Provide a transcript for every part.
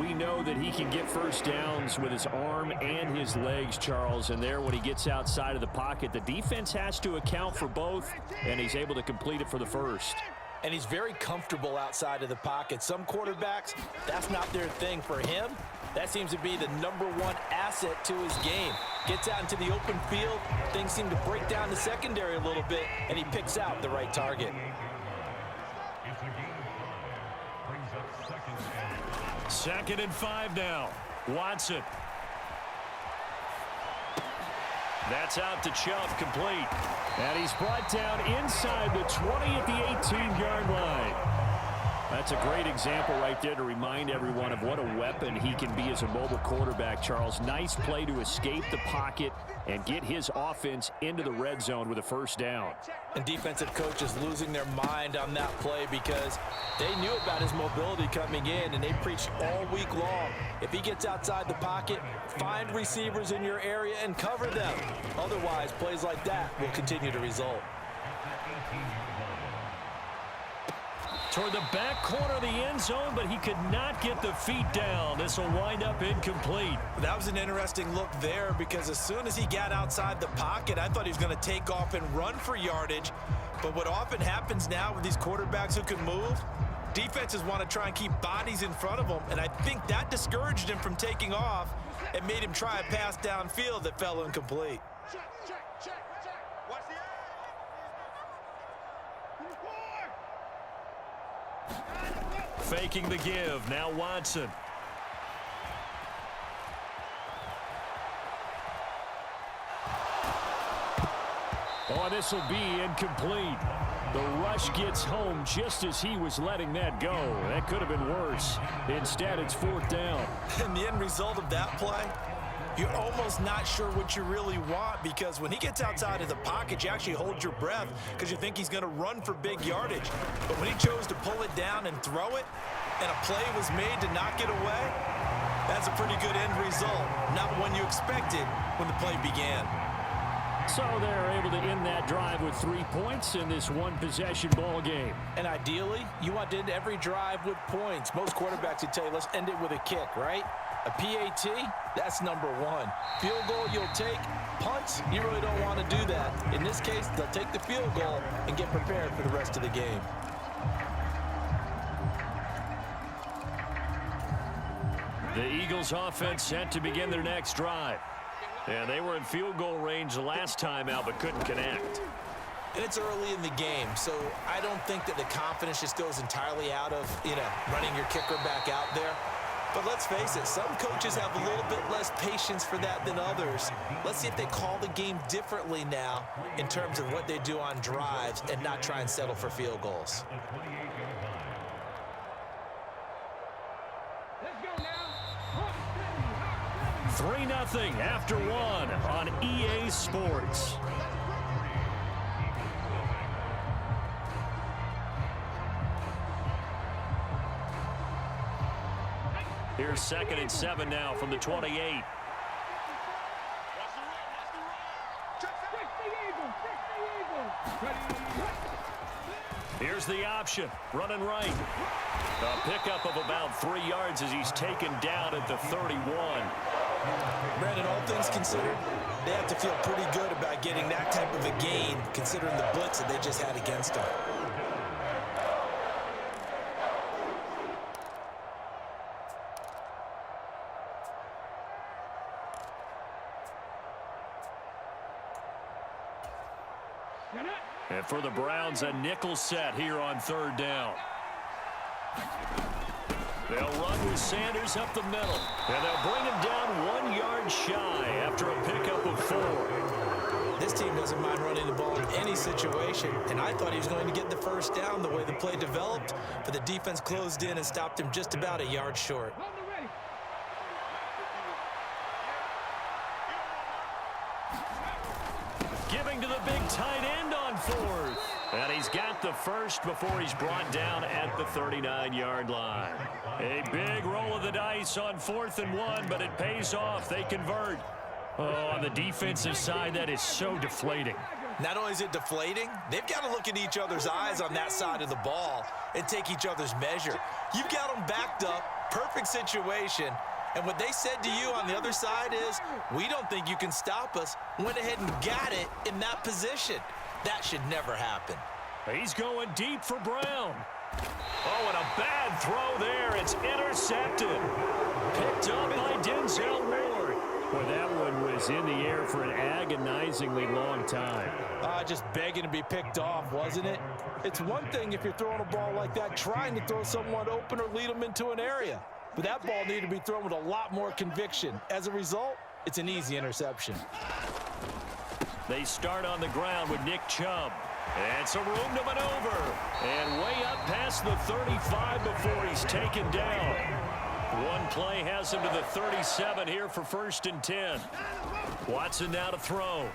We know that he can get first downs with his arm and his legs, Charles, and there when he gets outside of the pocket, the defense has to account for both, and he's able to complete it for the first. And he's very comfortable outside of the pocket. Some quarterbacks, that's not their thing. For him, that seems to be the #1 asset to his game. Gets out into the open field, things seem to break down the secondary a little bit, and he picks out the right target. Second and 5 now. Watson. That's out to Chubb, complete. And he's brought down inside the 20 at the 18-yard line. That's a great example right there to remind everyone of what a weapon he can be as a mobile quarterback, Charles. Nice play to escape the pocket and get his offense into the red zone with a first down. And defensive coaches losing their mind on that play because they knew about his mobility coming in, and they preached all week long. If he gets outside the pocket, find receivers in your area and cover them. Otherwise, plays like that will continue to result. Toward the back corner of the end zone, but he could not get the feet down. This will wind up incomplete. That was an interesting look there because as soon as he got outside the pocket, I thought he was going to take off and run for yardage. But what often happens now with these quarterbacks who can move, defenses want to try and keep bodies in front of them, and I think that discouraged him from taking off and made him try a pass downfield that fell incomplete. Faking the give. Now Watson. Oh, this will be incomplete. The rush gets home just as he was letting that go. That could have been worse. Instead, it's fourth down. And the end result of that play, you're almost not sure what you really want because when he gets outside of the pocket, you actually hold your breath because you think he's going to run for big yardage. But when he chose to pull it down and throw it, and a play was made to knock it away, that's a pretty good end result. Not one you expected when the play began. So they're able to end that drive with 3 points in this one-possession ball game. And ideally, you want to end every drive with points. Most quarterbacks would tell you, let's end it with a kick, right? A PAT, that's #1. Field goal you'll take. Punts, you really don't want to do that. In this case, they'll take the field goal and get prepared for the rest of the game. The Eagles offense set to begin their next drive. And they were in field goal range the last time out but couldn't connect. And it's early in the game, so I don't think that the confidence just goes entirely out of, running your kicker back out there. But let's face it, some coaches have a little bit less patience for that than others. Let's see if they call the game differently now in terms of what they do on drives and not try and settle for field goals. 3-0 after 1 on EA Sports. Here's 2nd and 7 now from the 28. Here's the option, running right. A pickup of about 3 yards as he's taken down at the 31. Brandon, all things considered, they have to feel pretty good about getting that type of a gain considering the blitz that they just had against them. And for the Browns, a nickel set here on 3rd down. They'll run with Sanders up the middle. And they'll bring him down 1 yard shy after a pickup of 4. This team doesn't mind running the ball in any situation, and I thought he was going to get the first down the way the play developed, but the defense closed in and stopped him just about a yard short. Giving to the big tight end on 4th. And he's got the first before he's brought down at the 39-yard line. A big roll of the dice on 4th and 1, but it pays off. They convert. Oh, on the defensive side, that is so deflating. Not only is it deflating, they've got to look in each other's eyes on that side of the ball and take each other's measure. You've got them backed up. Perfect situation. And what they said to you on the other side is, we don't think you can stop us. Went ahead and got it in that position. That should never happen. He's going deep for Brown. Oh, and a bad throw there. It's intercepted. Picked up by Denzel Ward. Boy, that one was in the air for an agonizingly long time. Just begging to be picked off, wasn't it? It's one thing if you're throwing a ball like that, trying to throw someone open or lead them into an area. But that ball needed to be thrown with a lot more conviction. As a result, it's an easy interception. They start on the ground with Nick Chubb. And some room to maneuver. And way up past the 35 before he's taken down. One play has him to the 37 here for 1st and 10. Watson now to throw.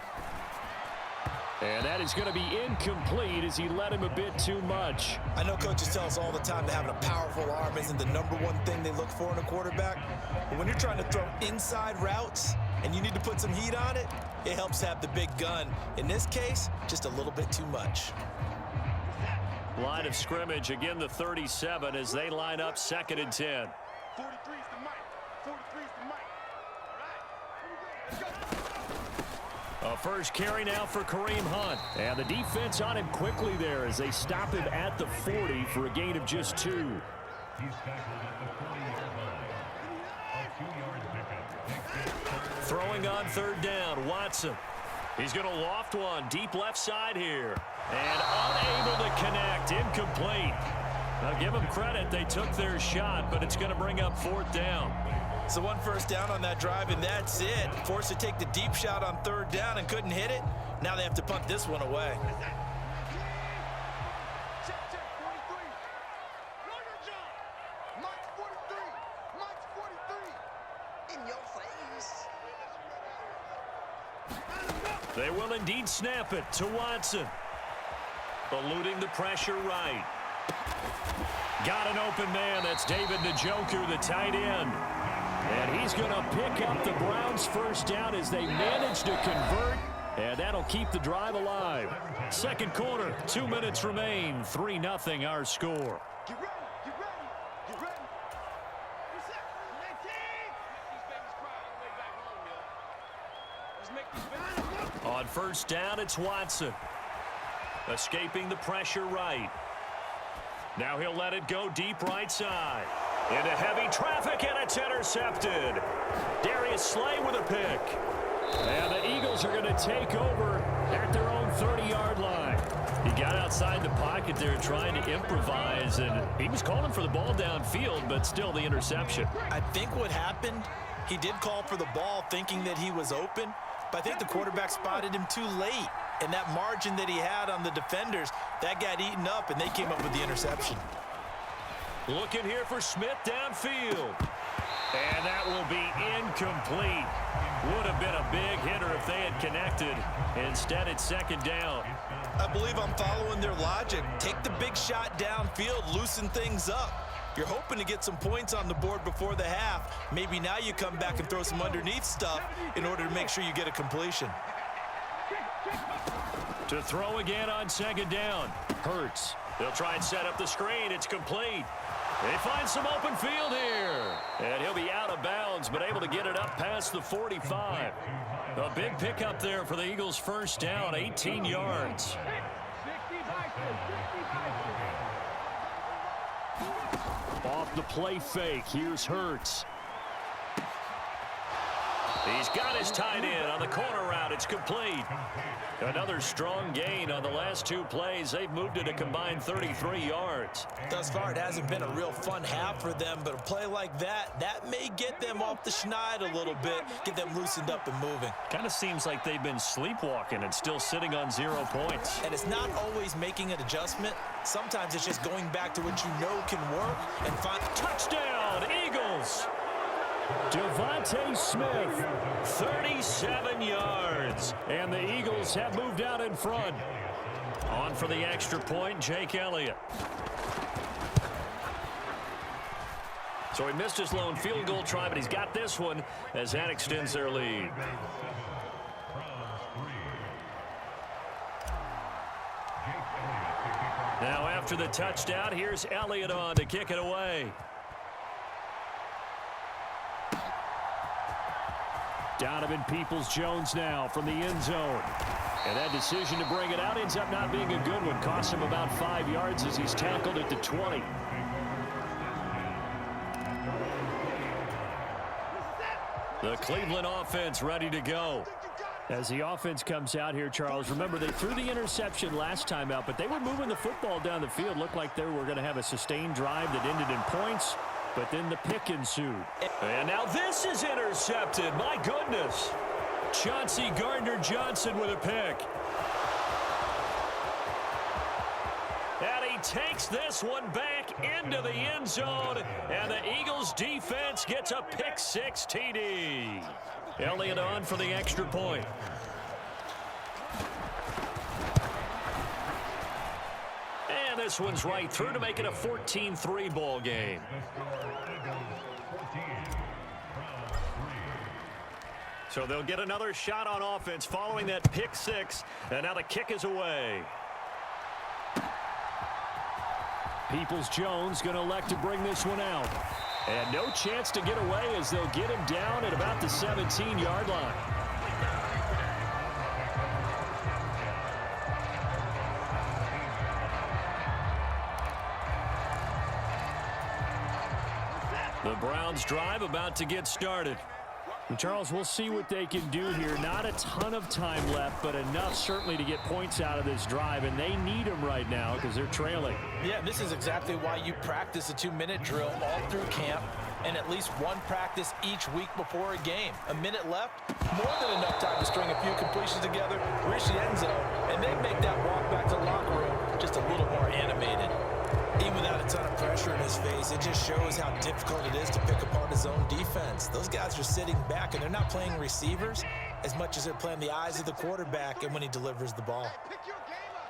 And that is going to be incomplete as he led him a bit too much. I know coaches tell us all the time that having a powerful arm isn't the #1 thing they look for in a quarterback. But when you're trying to throw inside routes and you need to put some heat on it, it helps have the big gun. In this case, just a little bit too much. Line of scrimmage, again the 37 as they line up 2nd and 10. 43 is the mic. 43 is the mic. All right. Here we go. A first carry now for Kareem Hunt. And the defense on him quickly there as they stop him at the 40 for a gain of just 2. He's tackled at the 40-yard line. A 2-yard pickup. Throwing on 3rd down, Watson. He's going to loft one deep left side here. And unable to connect, incomplete. Now give them credit, they took their shot, but it's going to bring up 4th down. So 1 first down on that drive, and that's it. Forced to take the deep shot on 3rd down and couldn't hit it. Now they have to punt this one away. Check, 43. Know your job. Mike's 43. Mike's 43. In your face. They will indeed snap it to Watson. Eluding the pressure right. Got an open man. That's David Njoku, the tight end. And he's going to pick up the Browns' first down as they manage to convert. And that'll keep the drive alive. 2nd quarter, 2 minutes remain. 3-0 our score. Get ready. Get ready. Get ready. What's up? 19. These babies cry all the way back home, yo. Let's make these babies. On 1st down, it's Watson. Escaping the pressure right. Now he'll let it go deep right side. Into heavy traffic, and it's intercepted. Darius Slay with a pick. And the Eagles are going to take over at their own 30-yard line. He got outside the pocket there trying to improvise, and he was calling for the ball downfield, but still the interception. I think what happened, he did call for the ball thinking that he was open, but I think the quarterback spotted him too late. And that margin that he had on the defenders, that got eaten up, and they came up with the interception. Looking here for Smith downfield. And that will be incomplete. Would have been a big hitter if they had connected. Instead, it's 2nd down. I believe I'm following their logic. Take the big shot downfield, loosen things up. You're hoping to get some points on the board before the half. Maybe now you come back and throw some underneath stuff in order to make sure you get a completion. To throw again on 2nd down. Hurts. They'll try and set up the screen. It's complete. They find some open field here. And he'll be out of bounds, but able to get it up past the 45. A big pickup there for the Eagles' first down, 18 yards. Off the play fake, here's Hurts. He's got his tight end on the corner route. It's complete. Another strong gain on the last 2 plays. They've moved it a combined 33 yards. Thus far, it hasn't been a real fun half for them, but a play like that may get them off the schneid a little bit, get them loosened up and moving. Kind of seems like they've been sleepwalking and still sitting on 0 points. And it's not always making an adjustment. Sometimes it's just going back to what you know can work and find. Touchdown, Eagles! Devontae Smith, 37 yards. And the Eagles have moved out in front. On for the extra point, Jake Elliott. So he missed his lone field goal try, but he's got this one as that extends their lead. Now after the touchdown, here's Elliott on to kick it away. Donovan Peoples-Jones now from the end zone. And that decision to bring it out ends up not being a good one. Costs him about 5 yards as he's tackled at the 20. The Cleveland offense ready to go. As the offense comes out here, Charles, remember they threw the interception last time out, but they were moving the football down the field. Looked like they were going to have a sustained drive that ended in points, but then the pick ensued. And now this is intercepted. My goodness. Chauncey Gardner-Johnson with a pick. And he takes this one back into the end zone, and the Eagles defense gets a pick-6 TD. Elliott on for the extra point. And this one's right through to make it a 14-3 ball game. So they'll get another shot on offense following that pick-6, and now the kick is away. Peoples-Jones going to elect to bring this one out. And no chance to get away as they'll get him down at about the 17-yard line. The Browns drive about to get started. And Charles, we'll see what they can do here. Not a ton of time left, but enough certainly to get points out of this drive, and they need them right now because they're trailing. Yeah, this is exactly why you practice a 2-minute drill all through camp and at least one practice each week before a game. A minute left, more than enough time to string a few completions together, reach the end zone, and then make that walk back to the locker room just a little more animated. Even without a ton of pressure in his face, it just shows how difficult it is to pick apart his own defense. Those guys are sitting back, and they're not playing receivers as much as they're playing the eyes of the quarterback and when he delivers the ball. Pick your game up.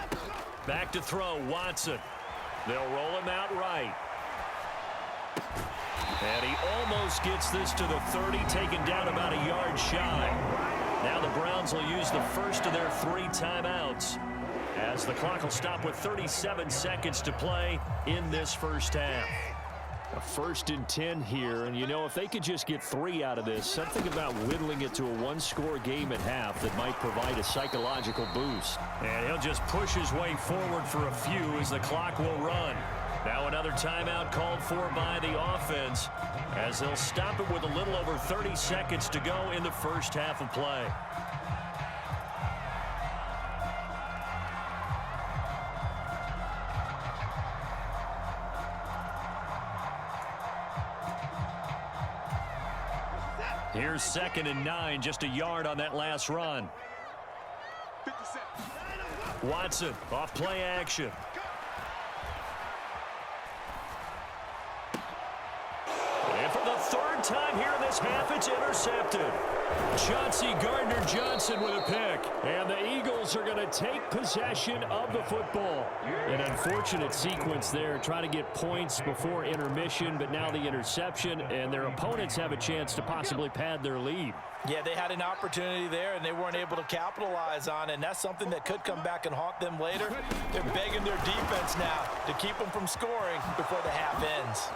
959. Back to throw, Watson. They'll roll him out right. And he almost gets this to the 30, taken down about a yard shy. Now the Browns will use the first of their 3 timeouts as the clock will stop with 37 seconds to play in this first half. A 1st and 10 here, and you know, if they could just get 3 out of this, something about whittling it to a 1-score game at half that might provide a psychological boost. And he'll just push his way forward for a few as the clock will run. Now another timeout called for by the offense as they'll stop it with a little over 30 seconds to go in the first half of play. Here's 2nd and 9, just a yard on that last run. Watson off play action. And for the 3rd time here in this half, it's intercepted. Chauncey Gardner-Johnson with a pick. And the Eagles are going to take possession of the football. An unfortunate sequence there, trying to get points before intermission, but now the interception, and their opponents have a chance to possibly pad their lead. Yeah, they had an opportunity there, and they weren't able to capitalize on it, and that's something that could come back and haunt them later. They're begging their defense now to keep them from scoring before the half ends.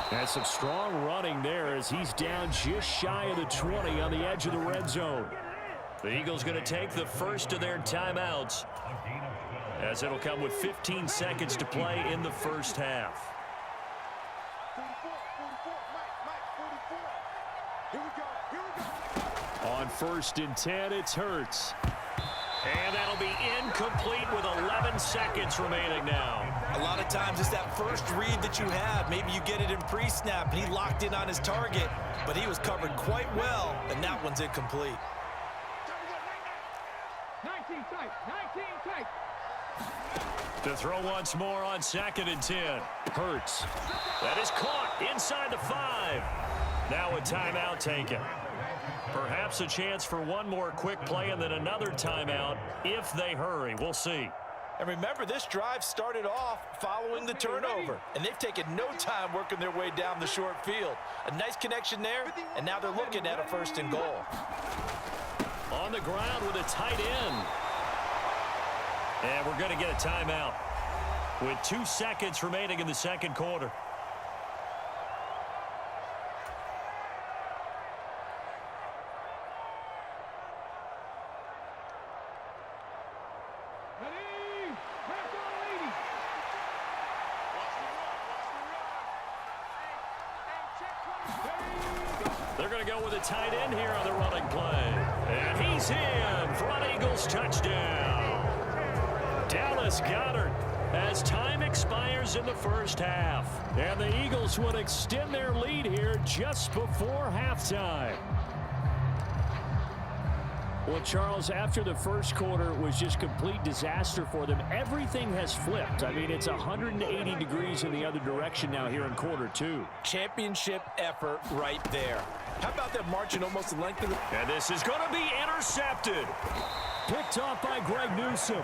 And some strong running there as he's down just shy of the 20 on the edge of the red zone. The Eagles going to take the first of their timeouts as it'll come with 15 seconds to play in the first half. 44. On 1st and 10, it's Hurts. And that'll be incomplete with 11 seconds remaining now. A lot of times it's that first read that you have. Maybe you get it in pre-snap, and he locked in on his target, but he was covered quite well, and that one's incomplete. 19 tight. 19 tight. To throw once more on 2nd and 10. Hurts. That is caught inside the 5. Now a timeout taken. Perhaps a chance for one more quick play and then another timeout if they hurry. We'll see. And remember, this drive started off following the turnover, and they've taken no time working their way down the short field. A nice connection there, and now they're looking at a 1st and goal. On the ground with a tight end. And we're going to get a timeout with 2 seconds remaining in the 2nd quarter. going to go with a tight end here on the running play. And he's in for an Eagles touchdown. Dallas Goedert as time expires in the first half. And the Eagles would extend their lead here just before halftime. Well, Charles, after the first quarter was just complete disaster for them, everything has flipped. I mean, it's 180 degrees in the other direction now here in quarter two. Championship effort right there. How about that marching almost the length of the... And this is going to be intercepted. Picked off by Greg Newsome.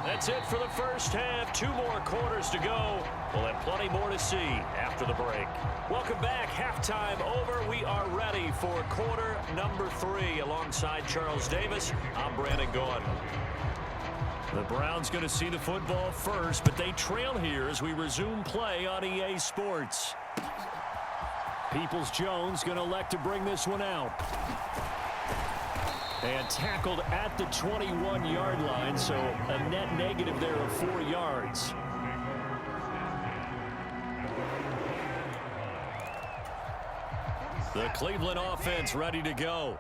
That's it for the first half. 2 more quarters to go. We'll have plenty more to see after the break. Welcome back. Halftime over. We are ready for quarter number 3. Alongside Charles Davis, I'm Brandon Gaudin. The Browns going to see the football first, but they trail here as we resume play on EA Sports. Peoples-Jones going to elect to bring this one out. And tackled at the 21-yard line, so a net negative there of 4 yards. The Cleveland offense ready to go.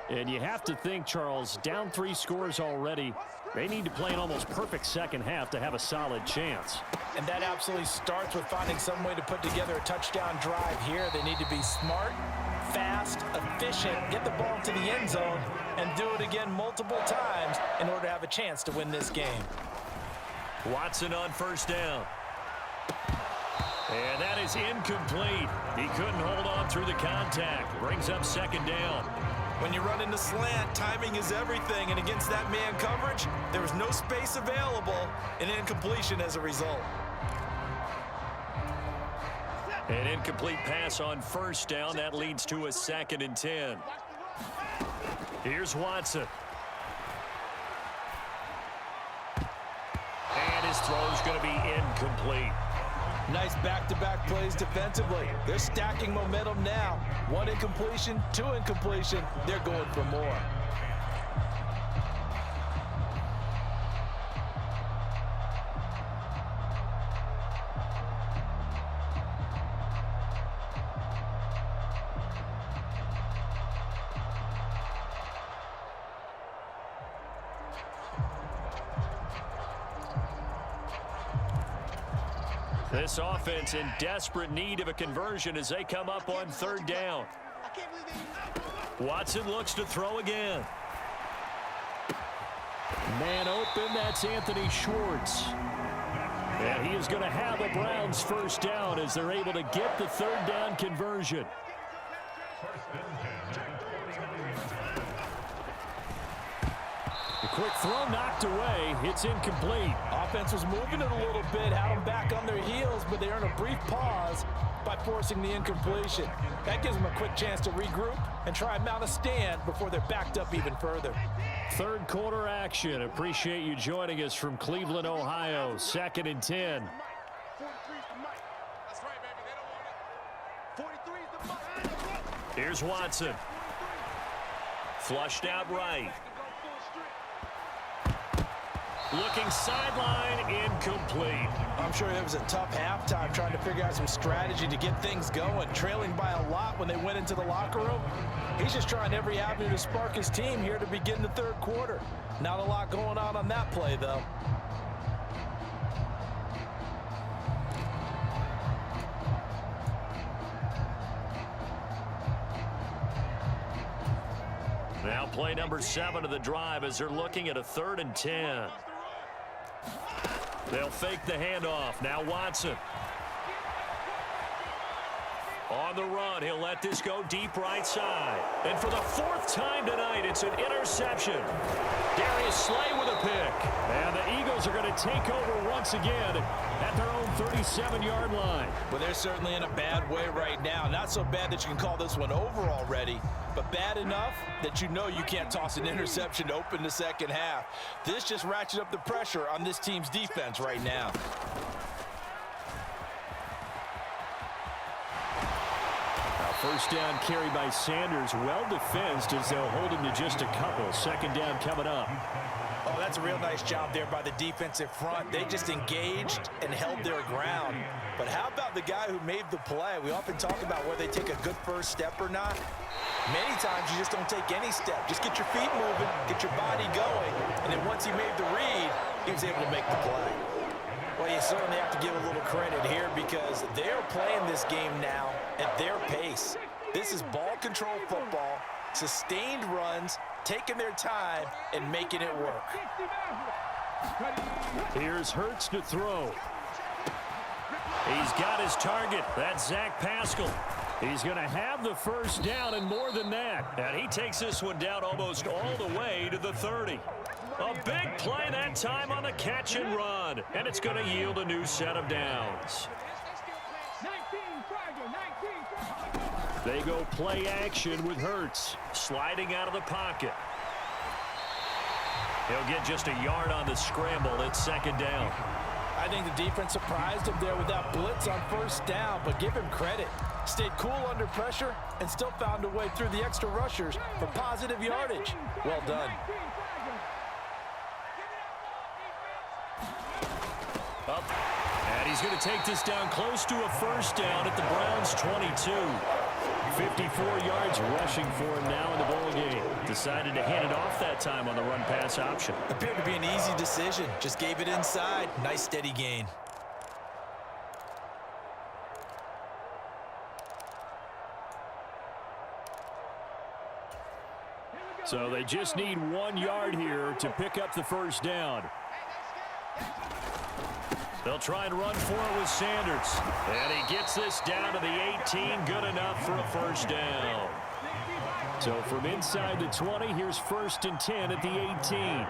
And you have to think, Charles, down 3 scores already. They need to play an almost perfect second half to have a solid chance. And that absolutely starts with finding some way to put together a touchdown drive here. They need to be smart, fast, efficient, get the ball to the end zone, and do it again multiple times in order to have a chance to win this game. Watson on first down. And that is incomplete. He couldn't hold on through the contact. Brings up second down. When you run into slant, timing is everything, and against that man coverage, there was no space available, and incompletion as a result. An incomplete pass on first down. That leads to a 2nd and 10. Here's Watson. And his throw's going to be incomplete. Nice back-to-back plays defensively. They're stacking momentum now. 1 incompletion, 2 incompletion. They're going for more. This offense in desperate need of a conversion as they come up on 3rd down. Watson looks to throw again. Man open, that's Anthony Schwartz. And he is going to have a Browns first down as they're able to get the 3rd down conversion. The quick throw knocked away. It's incomplete. Offense was moving it a little bit, had them back on their heels, but they earned a brief pause by forcing the incompletion. That gives them a quick chance to regroup and try and mount a stand before they're backed up even further. 3rd quarter action. Appreciate you joining us from Cleveland, Ohio. 2nd and 10. Here's Watson. Flushed out right. Looking sideline, incomplete. I'm sure it was a tough halftime trying to figure out some strategy to get things going. Trailing by a lot when they went into the locker room. He's just trying every avenue to spark his team here to begin the 3rd quarter. Not a lot going on that play, though. Now play number 7 of the drive as they're looking at a 3rd and 10. They'll fake the handoff. Now Watson. On the run, he'll let this go deep right side. And for the 4th time tonight, it's an interception. Darius Slay with a pick. And the Eagles are going to take over once again at their own 37-yard line. Well, they're certainly in a bad way right now. Not so bad that you can call this one over already, but bad enough that you know you can't toss an interception to open the second half. This just ratchets up the pressure on this team's defense right now. First down carry by Sanders, well defensed as they'll hold him to just a couple. Second down coming up. Oh, that's a real nice job there by the defensive front. They just engaged and held their ground. But how about the guy who made the play? We often talk about whether they take a good first step or not. Many times you just don't take any step. Just get your feet moving, get your body going, and then once he made the read, he was able to make the play. Well, you certainly have to give a little credit here because they're playing this game now at their pace. This is ball control football, sustained runs, taking their time, and making it work. Here's Hurts to throw. He's got his target. That's Zach Pascal. He's going to have the first down and more than that. And he takes this one down almost all the way to the 30. A big play that time on the catch and run. And it's going to yield a new set of downs. They go play action with Hurts. Sliding out of the pocket. He'll get just a yard on the scramble. It's second down. I think the defense surprised him there with that blitz on first down, but give him credit. Stayed cool under pressure and still found a way through the extra rushers for positive yardage. Well done. Up. And he's going to take this down close to a first down at the Browns' 22. 54 yards rushing for him now in the ball game. Decided to hand it off that time on the run-pass option. Appeared to be an easy decision. Just gave it inside. Nice steady gain. So they just need 1 yard here to pick up the first down. They'll try and run for it with Sanders. And he gets this down to the 18. Good enough for a first down. So from inside the 20, here's 1st and 10 at the 18.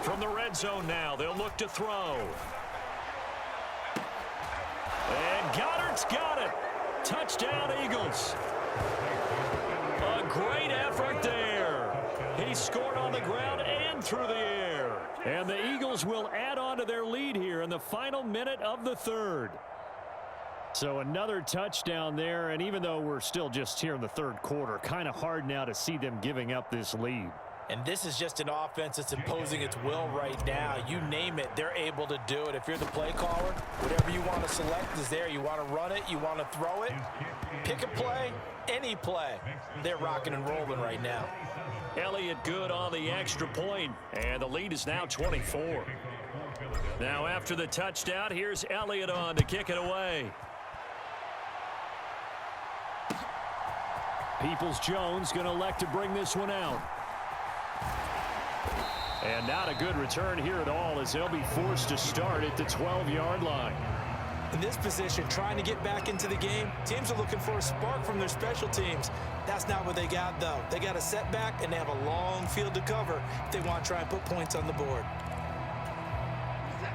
From the red zone now, they'll look to throw. And Goddard's got it. Touchdown, Eagles. A great effort there. He scored on the ground and through the air. And the Eagles will add on to their lead here in the final minute of the third. So another touchdown there, and even though we're still just here in the third quarter, kind of hard now to see them giving up this lead. And this is just an offense that's imposing its will right now. You name it, they're able to do it. If you're the play caller, whatever you want to select is there. You want to run it, you want to throw it, pick a play, any play. They're rocking and rolling right now. Elliott good on the extra point, and the lead is now 24. Now after the touchdown, here's Elliott on to kick it away. Peoples-Jones going to elect to bring this one out. And not a good return here at all as they'll be forced to start at the 12-yard line. In this position, trying to get back into the game, teams are looking for a spark from their special teams. That's not what they got, though. They got a setback, and they have a long field to cover if they want to try and put points on the board.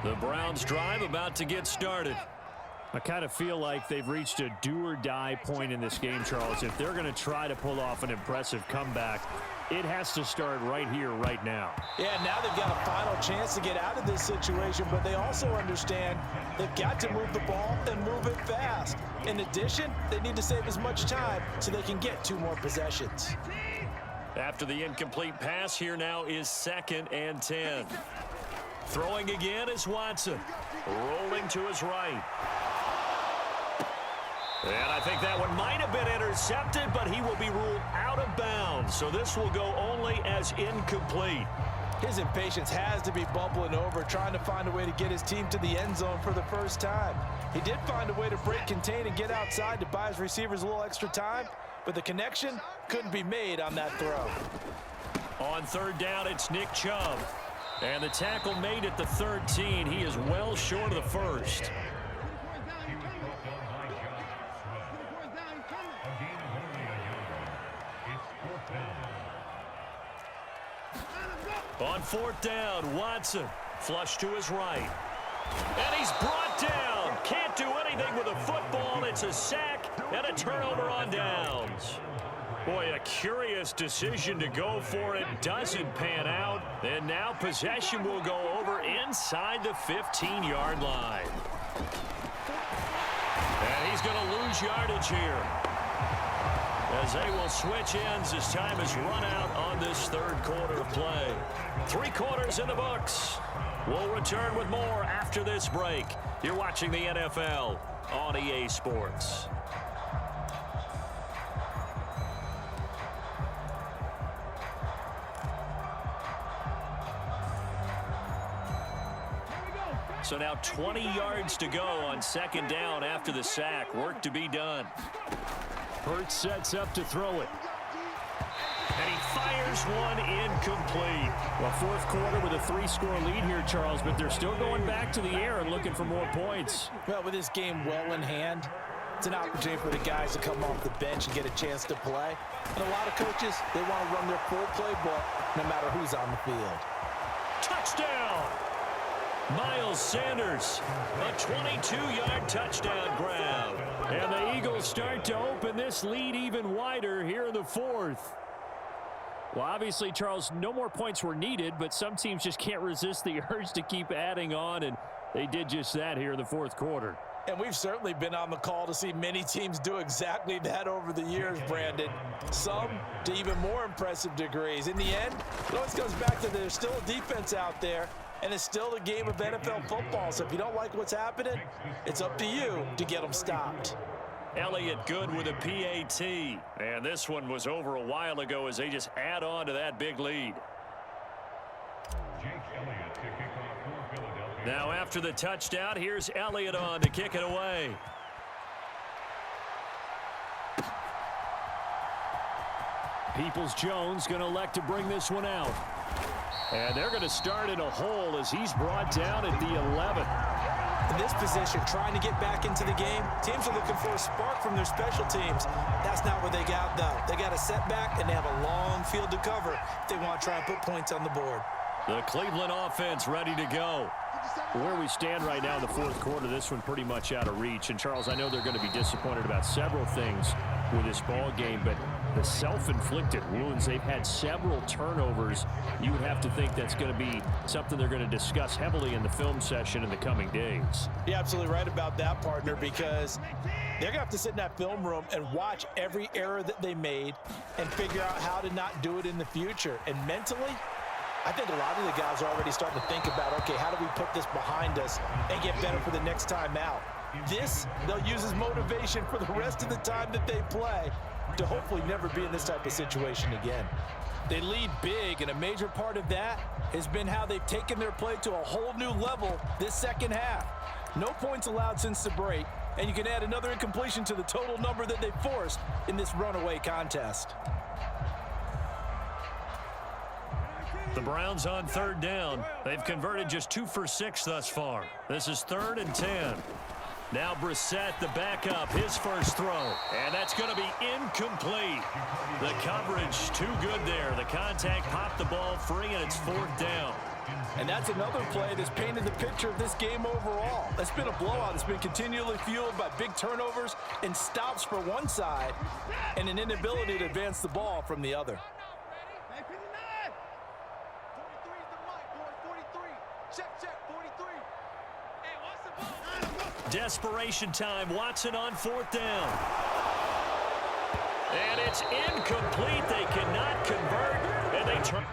The Browns drive about to get started. I kind of feel like they've reached a do-or-die point in this game, Charles. If they're going to try to pull off an impressive comeback, it has to start right here, right now. Yeah, now they've got a final chance to get out of this situation, but they also understand they've got to move the ball and move it fast. In addition, they need to save as much time so they can get 2 more possessions. After the incomplete pass, here now is 2nd and 10. Throwing again is Watson. Rolling to his right. And I think that one might have been intercepted, but he will be ruled out of bounds. So this will go only as incomplete. His impatience has to be bubbling over, trying to find a way to get his team to the end zone for the first time. He did find a way to break contain and get outside to buy his receivers a little extra time, but the connection couldn't be made on that throw. On 3rd down, it's Nick Chubb. And the tackle made at the 13. He is well short of the first. On 4th down, Watson. Flush to his right. And he's brought down. Can't do anything with a football. It's a sack and a turnover on downs. Boy, a curious decision to go for it. Doesn't pan out. And now possession will go over inside the 15-yard line. And he's going to lose yardage here, as they will switch ends as time is run out on this third quarter of play. 3 quarters in the books. We'll return with more after this break. You're watching the NFL on EA Sports. So now 20 yards to go on second down after the sack. Work to be done. Hurts sets up to throw it. And he fires one incomplete. Well, fourth quarter with a 3-score lead here, Charles, but they're still going back to the air and looking for more points. Well, with this game well in hand, it's an opportunity for the guys to come off the bench and get a chance to play. And a lot of coaches, they want to run their full playbook no matter who's on the field. Touchdown! Miles Sanders, a 22-yard touchdown grab. And the Eagles start to open this lead even wider here in the fourth. Well, obviously, Charles, no more points were needed, but some teams just can't resist the urge to keep adding on, and they did just that here in the fourth quarter. And we've certainly been on the call to see many teams do exactly that over the years, Brandon. Some to even more impressive degrees. In the end, it always goes back to there's still a defense out there, and it's still a game of NFL football. So if you don't like what's happening, it's up to you to get them stopped. Elliott good with a PAT. And this one was over a while ago as they just add on to that big lead. Now after the touchdown, here's Elliott on to kick it away. Peoples-Jones going to elect to bring this one out. And they're going to start in a hole as he's brought down at the 11. In this position, trying to get back into the game, teams are looking for a spark from their special teams. That's not what they got, though. They got a setback, and they have a long field to cover if they want to try and put points on the board. The Cleveland offense ready to go. Where we stand right now in the fourth quarter, this one pretty much out of reach. And, Charles, I know they're going to be disappointed about several things with this ball game, but the self-inflicted wounds, they've had several turnovers. You would have to think that's going to be something they're going to discuss heavily in the film session in the coming days. You're absolutely right about that, partner, because they're going to have to sit in that film room and watch every error that they made and figure out how to not do it in the future. And mentally, I think a lot of the guys are already starting to think about, okay, how do we put this behind us and get better for the next time out? This, they'll use as motivation for the rest of the time that they play to hopefully never be in this type of situation again. They lead big, and a major part of that has been how they've taken their play to a whole new level this second half. No points allowed since the break, and you can add another incompletion to the total number that they forced in this runaway contest. The Browns on third down. They've converted just 2 for 6 thus far. This is 3rd and 10. Now Brissett, the backup, his first throw. And that's going to be incomplete. The coverage too good there. The contact popped the ball free, and it's 4th down. And that's another play that's painted the picture of this game overall. It's been a blowout. It's been continually fueled by big turnovers and stops for one side and an inability to advance the ball from the other. Desperation time. Watson on 4th down. And it's incomplete. They cannot convert, and they turn.